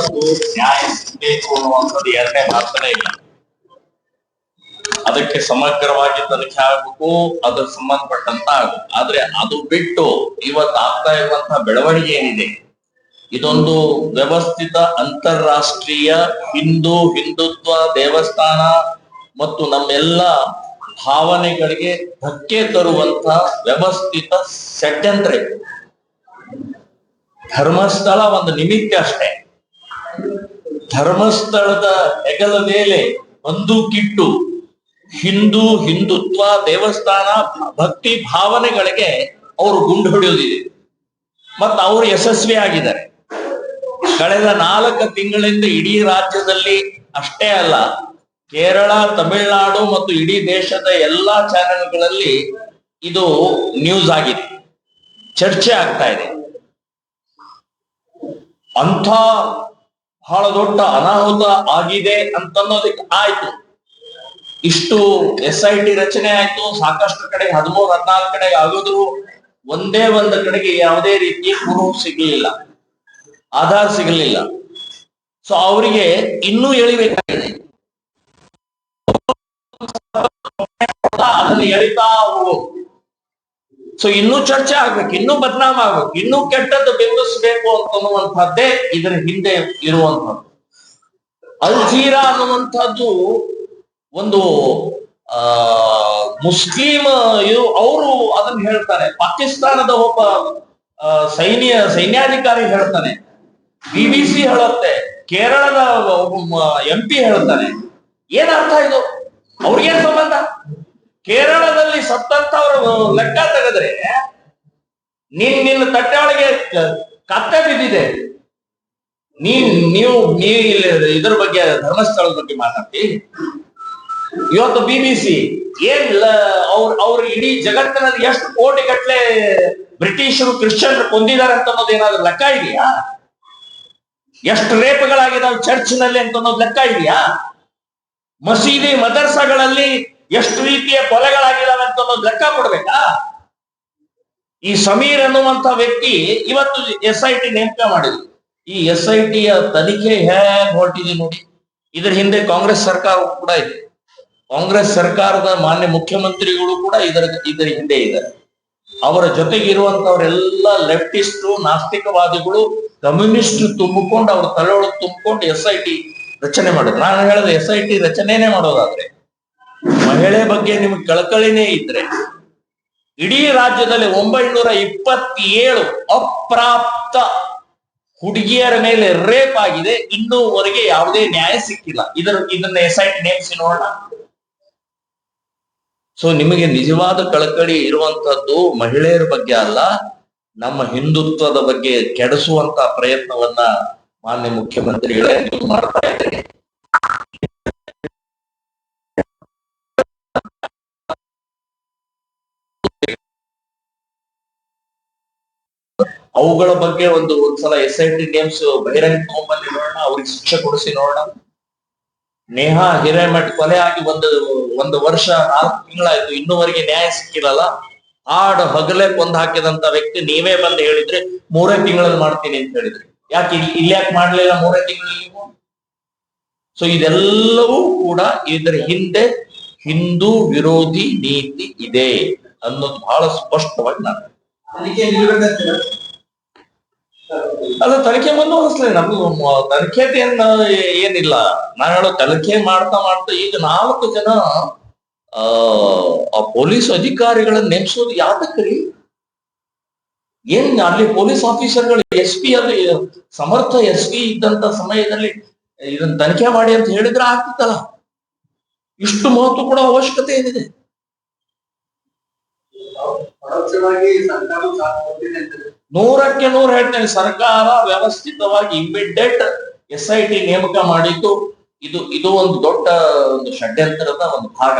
ಅನ್ನುವಂಥದ್ದು ನ್ಯಾಯ ಸಿಗಬೇಕು ಅನ್ನುವಂಥದ್ದು ಎರಡನೇ ಮಾತನೇ ಇಲ್ಲ. ಅದಕ್ಕೆ ಸಮಗ್ರವಾಗಿ ತನಿಖೆ ಆಗಬೇಕು, ಅದಕ್ಕೆ ಸಂಬಂಧಪಟ್ಟಂತ ಆಗಬೇಕು. ಆದ್ರೆ ಅದು ಬಿಟ್ಟು ಇವತ್ತು ಆಗ್ತಾ ಇರುವಂತಹ ಬೆಳವಣಿಗೆ ಏನಿದೆ, ಇದೊಂದು ವ್ಯವಸ್ಥಿತ ಅಂತಾರಾಷ್ಟ್ರೀಯ ಹಿಂದುತ್ವ ದೇವಸ್ಥಾನ ಮತ್ತು ನಮ್ಮೆಲ್ಲ ಭಾವನೆಗಳಿಗೆ ಧಕ್ಕೆ ತರುವಂತ ವ್ಯವಸ್ಥಿತ ಷಡ್ಯಂತ್ರ. ಧರ್ಮಸ್ಥಳ ಒಂದು ನಿಮಿತ್ತ ಅಷ್ಟೇ. ಧರ್ಮಸ್ಥಳದ ಹೆಗಲ ಮೇಲೆ ಬಂದೂಕಿಟ್ಟು ಹಿಂದುತ್ವ ದೇವಸ್ಥಾನ ಭಕ್ತಿ ಭಾವನೆಗಳಿಗೆ ಅವರು ಗುಂಡು ಹೊಡೆಯೋದಿದೆ ಮತ್ತು ಅವರು ಯಶಸ್ವಿ ಆಗಿದ್ದಾರೆ. ಕಳೆದ 4 ತಿಂಗಳಿಂದ ಇಡೀ ರಾಜ್ಯದಲ್ಲಿ ಅಷ್ಟೇ ಅಲ್ಲ, ಕೇರಳ, ತಮಿಳುನಾಡು ಮತ್ತು ಇಡೀ ದೇಶದ ಎಲ್ಲಾ ಚಾನೆಲ್ಗಳಲ್ಲಿ ಇದು ನ್ಯೂಸ್ ಆಗಿದೆ, ಚರ್ಚೆ ಆಗ್ತಾ ಇದೆ. ಅಂಥ ಬಹಳ ದೊಡ್ಡ ಅನಾಹುತ ಆಗಿದೆ ಅಂತನ್ನೋದಕ್ಕೆ ಆಯ್ತು. ಇಷ್ಟು SIT ರಚನೆ ಆಯ್ತು, ಸಾಕಷ್ಟು ಕಡೆ 13-14 ಕಡೆಗೆ ಆಗೋದ್ರು ಒಂದೇ ಒಂದು ಕಡೆಗೆ ಯಾವುದೇ ರೀತಿಯ ಪ್ರೂಫ್ ಸಿಗಲಿಲ್ಲ, ಆಧಾರ ಸಿಗಲಿಲ್ಲ. ಸೊ ಅವರಿಗೆ ಇನ್ನೂ ಎಳಿಬೇಕಾಗಿದೆ, ಅದನ್ನು ಎಳಿತಾ ಹೋಗೋದು. ಸೊ ಇನ್ನೂ ಚರ್ಚೆ ಆಗ್ಬೇಕು, ಇನ್ನೂ ಬದನಾಮ ಆಗ್ಬೇಕು, ಇನ್ನೂ ಕೆಟ್ಟದ್ದು ಬಿಂಬಿಸ್ಬೇಕು ಅಂತನ್ನುವಂಥದ್ದೇ ಇದರ ಹಿಂದೆ ಇರುವಂತಹದ್ದು. ಅಲ್ ಜೀರಾ ಅನ್ನುವಂಥದ್ದು ಒಂದು ಮುಸ್ಲಿಂ ಅವರು ಅದನ್ನ ಹೇಳ್ತಾರೆ. ಪಾಕಿಸ್ತಾನದ ಒಬ್ಬ ಸೈನ್ಯಾಧಿಕಾರಿ ಹೇಳ್ತಾನೆ, BBC ಹೇಳುತ್ತೆ, ಕೇರಳದ MP ಹೇಳ್ತಾನೆ. ಏನ್ ಅರ್ಥ ಇದು? ಅವ್ರಿಗೇನ್ ಸಂಬಂಧ? ಕೇರಳದಲ್ಲಿ ಸತ್ತಂತವ್ರು ಲೆಕ್ಕ ತೆಗೆದ್ರೆ ನಿನ್ನ ತಟ್ಟೆ ಒಳಗೆ ಕತ್ತೆ ಬಿದ್ದಿದೆ, ನೀವು ಇದ್ರ ಬಗ್ಗೆ ಧರ್ಮಸ್ಥಳದ ಬಗ್ಗೆ ಮಾತಾಡ್ತಿ. ಇವತ್ತು BBC ಏನ್ ಅವ್ರ ಇಡೀ ಜಗತ್ತಿನಲ್ಲಿ ಎಷ್ಟು ಕೋಟಿ ಗಟ್ಟಲೆ ಬ್ರಿಟಿಷರು ಕ್ರಿಶ್ಚಿಯನ್ರು ಕೊಂದಿದ್ದಾರೆ ಅಂತ ಅನ್ನೋದು ಏನಾದ್ರು ಲೆಕ್ಕ ಇದೆಯಾ? ಎಷ್ಟು ರೇಪ್ಗಳಾಗಿದಾವೆ ಚರ್ಚ್ನಲ್ಲಿ ಅಂತ ಅನ್ನೋದು ಲೆಕ್ಕ ಇದೆಯಾ? ಮಸೀದಿ ಮದರ್ಸಾಗಳಲ್ಲಿ ಎಷ್ಟು ರೀತಿಯ ಕೊಲೆಗಳಾಗಿದಾವೆ ಅಂತ ಅನ್ನೋದು ಲೆಕ್ಕ ಕೊಡ್ಬೇಕಾ? ಈ ಸಮೀರ್ ಅನ್ನುವಂತ ವ್ಯಕ್ತಿ ಇವತ್ತು SIT ನೇಮಕ ಮಾಡಿದ್ರು. ಈ SIT ಯ ತನಿಖೆ ಹೇಗೆ ಹೊರಟಿದೆ ನೋಡಿ. ಇದ್ರ ಹಿಂದೆ ಕಾಂಗ್ರೆಸ್ ಸರ್ಕಾರ ಕೂಡ ಇದೆ. ಕಾಂಗ್ರೆಸ್ ಸರ್ಕಾರದ ಮಾನ್ಯ ಮುಖ್ಯಮಂತ್ರಿಗಳು ಕೂಡ ಇದರ ಹಿಂದೆ ಇದ್ದಾರೆ. ಅವರ ಜೊತೆಗೆ ಇರುವಂತವರೆಲ್ಲ ಲೆಫ್ಟಿಸ್ಟು, ನಾಸ್ತಿಕವಾದಿಗಳು, ಕಮ್ಯುನಿಸ್ಟ್ ತುಂಬಿಕೊಂಡು ಅವ್ರ ತಲೆಯೊಳಗೆ ತುಂಬಿಕೊಂಡು SIT ರಚನೆ ಮಾಡಿದ್ರು. ನಾನು ಹೇಳಿದೆ, SIT ರಚನೆನೇ ಮಾಡೋದಾದ್ರೆ ಮಹಿಳೆ ಬಗ್ಗೆ ನಿಮ್ಗೆ ಕಳಕಳಿನೇ ಇದ್ರೆ ಇಡೀ ರಾಜ್ಯದಲ್ಲಿ 927 ಅಪ್ರಾಪ್ತ ಹುಡುಗಿಯರ ಮೇಲೆ ರೇಪ್ ಆಗಿದೆ, ಇನ್ನೂವರೆಗೆ ಯಾವುದೇ ನ್ಯಾಯ ಸಿಕ್ಕಿಲ್ಲ. ಇದನ್ನ SIT ನೇಮಿಸಿ ನೋಡೋಣ. ಸೊ ನಿಮಗೆ ನಿಜವಾದ ಕಳಕಳಿ ಇರುವಂತದ್ದು ಮಹಿಳೆಯರ ಬಗ್ಗೆ ಅಲ್ಲ, ನಮ್ಮ ಹಿಂದುತ್ವದ ಬಗ್ಗೆ ಕೆಡಿಸುವಂತ ಪ್ರಯತ್ನವನ್ನ ಮಾನ್ಯ ಮುಖ್ಯಮಂತ್ರಿಗಳೇ ನೀವು ಮಾಡ್ತಾ ಇದ್ದೀರಿ. ಅವುಗಳ ಬಗ್ಗೆ ಒಂದ್ಸಲ SIT ನೇಮ್ಸ್ ಬಹಿರಂಗ ತಗೊಂಡ್ಬಂದು ನೋಡೋಣ, ಅವ್ರಿಗೆ ಶಿಕ್ಷೆ ಕೊಡಿಸಿ ನೋಡೋಣ. ನೇಹಾ ಹಿರೇಮಠ್ ಕೊಲೆ ಆಗಿ ಒಂದು ವರ್ಷ 4 ತಿಂಗಳಾಯ್ತು, ಇನ್ನೂವರೆಗೆ ನ್ಯಾಯ ಸಿಕ್ಕಿರಲ್ಲ. ಹಾಡು ಹಗಲೇ ಕೊಂದು ಹಾಕಿದಂತ ವ್ಯಕ್ತಿ ನೀವೇ ಬಂದು ಹೇಳಿದ್ರೆ 3 ತಿಂಗಳಲ್ಲಿ ಮಾಡ್ತೀನಿ ಅಂತ ಹೇಳಿದ್ರಿ. ಯಾಕೆ ಇಲ್ಯಾಕೆ ಮಾಡ್ಲಿಲ್ಲ 3 ತಿಂಗಳಲ್ಲಿ ನೀವು? ಸೊ ಇದೆಲ್ಲವೂ ಕೂಡ ಇದರ ಹಿಂದೆ ಹಿಂದೂ ವಿರೋಧಿ ನೀತಿ ಇದೆ ಅನ್ನೋದು ಬಹಳ ಸ್ಪಷ್ಟವಾಗಿ ನಾನು ಅದು ತನಿಖೆ ಮುಂದುವರಿಸ್ಲಿ. ನಮ್ದು ತನಿಖೆದ ಏನಿಲ್ಲ. ನಾನು ಹೇಳೋ ತನಿಖೆ ಮಾಡ್ತಾ ಈಗ 4 ಜನ ಪೊಲೀಸ್ ಅಧಿಕಾರಿಗಳನ್ನ ನೇಮಿಸೋದು ಯಾತಕ್ರಿ? ಏನ್ ಅಲ್ಲಿ ಪೊಲೀಸ್ ಆಫೀಸರ್ಗಳು SP ಅಲ್ಲಿ ಸಮರ್ಥ SP ಇದ್ದಂತ ಸಮಯದಲ್ಲಿ ಇದನ್ನ ತನಿಖೆ ಮಾಡಿ ಅಂತ ಹೇಳಿದ್ರೆ ಆಗ್ತಿತ್ತಲ್ಲ. ಇಷ್ಟು ಮಹತ್ವ ಕೂಡ ಅವಶ್ಯಕತೆ ಏನಿದೆ? ನೂರಕ್ಕೆ 100 ಹೇಳ್ತೇನೆ. ಸರ್ಕಾರ ವ್ಯವಸ್ಥಿತವಾಗಿ ಇಮಿಡಿಯೇಟ್ SIT ನೇಮಕ ಮಾಡಿದ್ದು ಇದು ಒಂದು ದೊಡ್ಡ ಒಂದು ಷಡ್ಯಂತ್ರದ ಒಂದು ಭಾಗ.